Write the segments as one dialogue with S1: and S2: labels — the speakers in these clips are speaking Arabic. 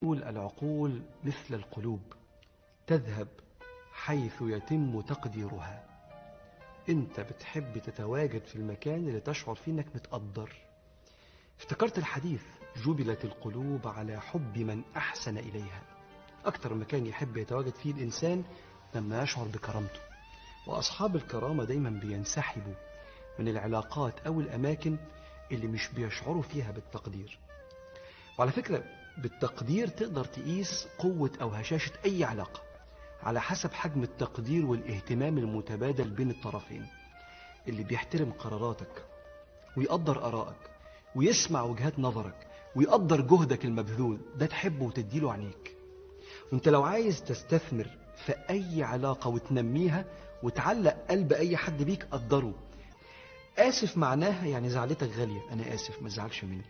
S1: يقول العقول مثل القلوب تذهب حيث يتم تقديرها. انت بتحب تتواجد في المكان اللي تشعر فيه انك متقدر. افتكرت الحديث جبلت القلوب على حب من أحسن إليها. أكتر مكان يحب يتواجد فيه الإنسان لما يشعر بكرامته، وأصحاب الكرامة دايما بينسحبوا من العلاقات أو الأماكن اللي مش بيشعروا فيها بالتقدير. وعلى فكرة، بالتقدير تقدر تقيس قوة أو هشاشة أي علاقة على حسب حجم التقدير والاهتمام المتبادل بين الطرفين. اللي بيحترم قراراتك ويقدر آرائك ويسمع وجهات نظرك ويقدر جهدك المبذول، ده تحبه وتديله عينيك. وانت لو عايز تستثمر في أي علاقة وتنميها وتعلق قلب أي حد بيك، قدره. آسف معناها يعني زعلتك غالية، أنا آسف ما تزعلش مني.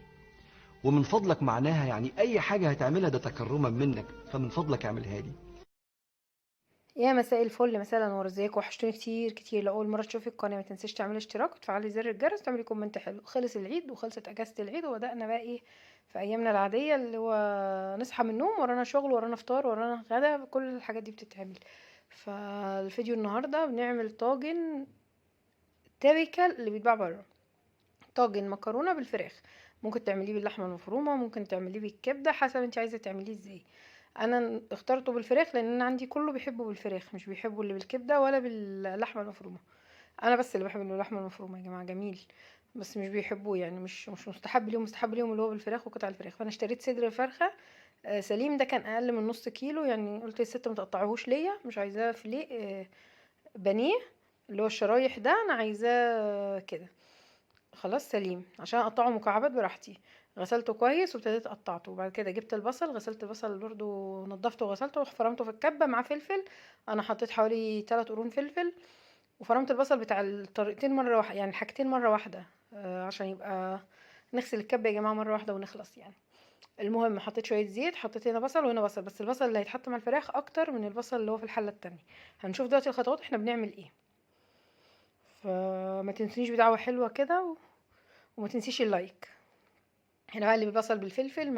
S1: ومن فضلك معناها يعني أي حاجة هتعملها ده تكرما منك، فمن فضلك اعملها لي.
S2: يا مساء الفل، مساء الانوار، ازيك؟ وحشتوني كتير كتير. لو اول مره تشوفي القناه ما تنسيش تعملي اشتراك وتفعلي زر الجرس وتعملي كومنت حلو. خلص العيد وخلصت اجازه العيد وبدانا بقى ايه في ايامنا العاديه، اللي هو نصحى من النوم ورانا شغل ورانا فطار ورانا غدا، كل الحاجات دي بتتعمل. فالفيديو النهارده بنعمل طاجن تيبيكال اللي بيتباع بره، طاجن مكرونه بالفراخ. ممكن تعمليه باللحمه المفرومه، ممكن تعمليه بالكبده، حسب انت عايزه تعمليه ازاي. انا اخترته بالفراخ لان انا عندي كله بيحبه بالفراخ، مش بيحبوا اللي بالكبده ولا باللحمه المفرومه. انا بس اللي بحب اللحمه المفرومه يا جماعه، جميل. بس مش بيحبوه، يعني مش مستحب ليهم، مستحب ليهم اللي هو بالفراخ وقطع الفراخ. فانا اشتريت صدر فرخه سليم، ده كان اقل من نص كيلو. يعني قلت للست ما تقطعيهوش ليا، مش عايزاه فيليه بانيه اللي هو الشرايح ده، انا عايزاه كده خلاص سليم عشان اقطعه مكعبات براحتي. غسلته كويس وابتديت قطعته، وبعد كده جبت البصل، غسلت البصل برضو، نضفته وغسلته وفرمته في الكبه مع فلفل. انا حطيت حوالي 3 قرون فلفل. وفرمت البصل بتاع الطريقتين مره واحده، يعني الحاجتين مره واحده، عشان يبقى نغسل الكبه يا جماعه مره واحده ونخلص يعني. المهم حطيت شويه زيت، حطيت هنا بصل وهنا بصل، بس البصل اللي هيتحط مع الفراخ اكتر من البصل اللي هو في الحله التانية. هنشوف دلوقتي الخطوات احنا بنعمل ايه. فما تنسونيش بدعوه حلوه كده وما تنسيش اللايك. هنا بقى اللي ببصل بالفلفل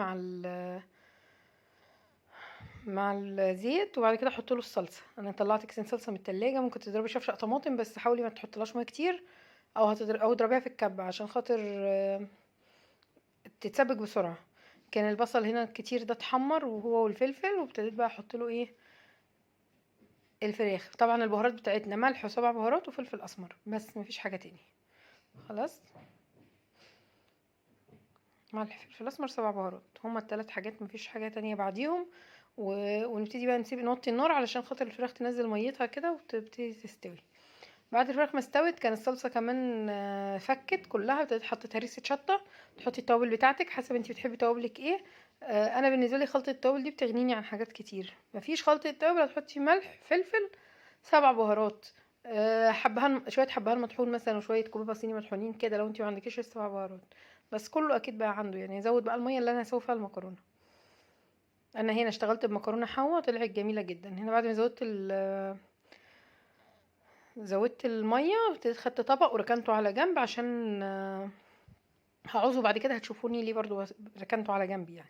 S2: مع الزيت، وبعد كده احط له الصلصه. انا طلعت كيسين صلصه من التلاجة، ممكن تضربي شفشق طماطم بس حاولي ما تحطلهاش ميه كتير، او اضربيها في الكبه عشان خاطر تتسبك بسرعه. كان البصل هنا الكتير ده اتحمر وهو والفلفل، وابتديت بقى احط له ايه الفراخ. طبعا البهارات بتاعتنا ملح وسبع بهارات وفلفل اسمر، بس مفيش حاجه تاني. خلاص، ملح فلفل اسمر سبع بهارات، هما الثلاث حاجات، مفيش حاجه تانية بعديهم. ونبتدي بقى نوطي النار علشان خاطر الفراخ تنزل ميتها كده وتبتدي تستوي. بعد الفراخ ما استوت كان الصلصه كمان فكت كلها، ابتديت حطيت هريسه شطه. تحطي التوابل بتاعتك حسب انتي بتحبي توابلك ايه. انا بالنسبه لي خلطه التوابل دي بتغنيني عن حاجات كتير. مفيش خلطه توابل هتحطي ملح فلفل سبع بهارات، حبهان، شويه حبهان مطحون مثلا وشويه كوبيبه صيني مطحونين كده لو انتي ما عندكيش السبع بهارات. بس كله اكيد بقى عنده، يعني يزود بقى الميه اللي انا هسوي فيها المكرونه. انا هنا اشتغلت بمكرونه حوا، طلعت جميله جدا. هنا بعد ما زودت الميه، ابتديت خدت طبق وركنته على جنب عشان هعوزه بعد كده، هتشوفوني ليه برضو ركنته على جنب يعني.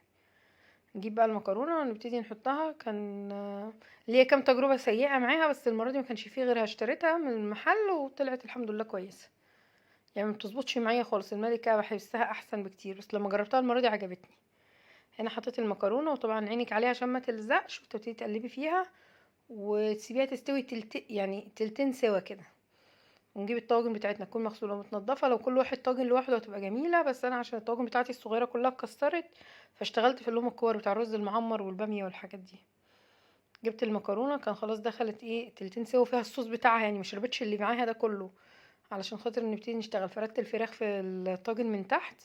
S2: نجيب بقى المكرونه ونبتدي نحطها. كان ليا كام تجربه سيئه معاها، بس المره دي ما كانش فيه غيرها، اشتريتها من المحل وطلعت الحمد لله كويسه. يعني ما بتظبطش معايا خالص، الملكه بحسها احسن بكتير، بس لما جربتها المره دي عجبتني. هنا حطيت المكرونه، وطبعا عينك عليها عشان ما تلزقش، وتبتدي تقلبي فيها وتسيبيها تستوي يعني تلتين سوا كده. ونجيب الطواجن بتاعتنا تكون مغسوله ومتنضفه. لو كل واحد طاجن لوحده هتبقى جميله، بس انا عشان الطواجن بتاعتي الصغيره كلها اتكسرت فاشتغلت في اللي هم الكور بتاع الرز المعمر والباميه والحاجات دي. جبت المكرونه كان خلاص دخلت ايه تلتين سوا فيها الصوص بتاعها، يعني مش ربتش اللي معاها ده كله. علشان خاطر نبتدي نشتغل، فردت الفراخ في الطاجن من تحت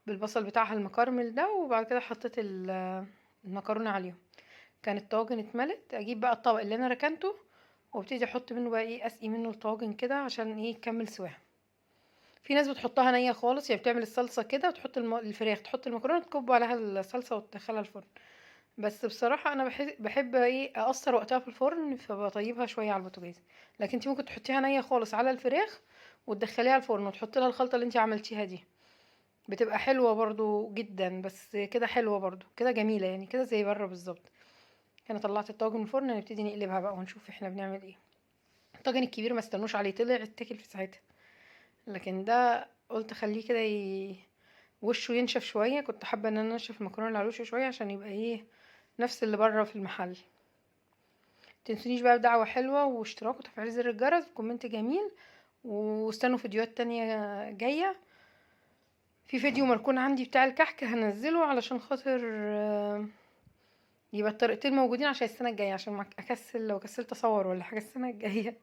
S2: بالبصل بتاعها المكرمل ده، وبعد كده حطيت المكرونه عليهم. كان الطاجن اتملت، اجيب بقى الطبق اللي انا ركنته وابتدي احط منه بقى ايه، اسقي منه الطاجن كده عشان ايه يكمل سواها. في ناس بتحطها نية خالص، يعني بتعمل الصلصة كده وتحط الفراخ، تحط المكرونة تكب عليها الصلصة وتدخلها الفرن. بس بصراحة انا بحب ايه اقصر وقتها في الفرن، فبطيبها شوية على البوتاجاز. لكن انت ممكن تحطيها نية خالص على الفراخ وتدخليها الفرن وتحطي لها الخلطة اللي انت عملتيها دي. بتبقى حلوة برضو جدا، بس كده حلوة برضو كده جميلة يعني، كده زي بره بالظبط. انا طلعت الطاجن من الفرن، نبتدي نقلبها بقى ونشوف احنا بنعمل ايه. الطاجن الكبير ما استنوش عليه، طلع اتاكل في ساعتها. لكن ده قلت خليه كده وشه ينشف شويه، كنت حابه ان انا انشف المكرونه اللي على وشه شويه عشان يبقى ايه، نفس اللي بره في المحل. تنسونيش بقى بدعوه حلوه واشتراك وتفعيل زر الجرس وكومنت جميل، واستنوا فيديوهات تانية جايه. في فيديو مركون عندي بتاع الكحك هنزله علشان خاطر يبقى الطريقتين موجودين عشان السنه الجايه، عشان ما اكسل لو كسلت اصور ولا حاجه السنه الجايه.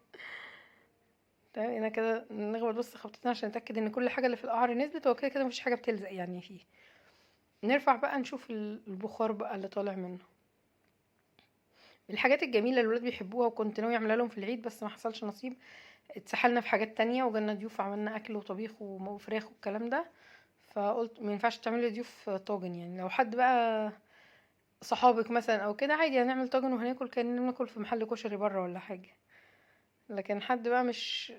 S2: تمام، انا كده نخبط بس خبطتين عشان نتاكد ان كل حاجه اللي في القعر نزلت. هو كده كده مفيش حاجه بتلزق يعني فيه. نرفع بقى نشوف البخار بقى اللي طالع منه. الحاجات الجميله اللي الولاد بيحبوها وكنت ناوي اعملها لهم في العيد بس ما حصلش نصيب، اتسحلنا في حاجات تانية وجالنا ضيوف، عملنا اكل وطبيخ وفراخ والكلام ده. فقلت ما ينفعش تعملي ضيوف طاجن، يعني لو حد بقى صحابك مثلا او كده عادي هنعمل طاجن وهناكل كأننا بناكل في محل كشري بره ولا حاجه. لكن حد بقى مش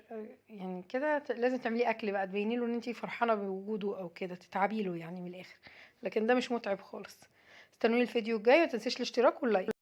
S2: يعني كده، لازم تعمليه اكل بقى تبيني له ان انتي فرحانه بوجوده او كده، تتعبي له يعني من الاخر. لكن ده مش متعب خالص. استنوني الفيديو الجاي، ما تنسيش الاشتراك واللايك.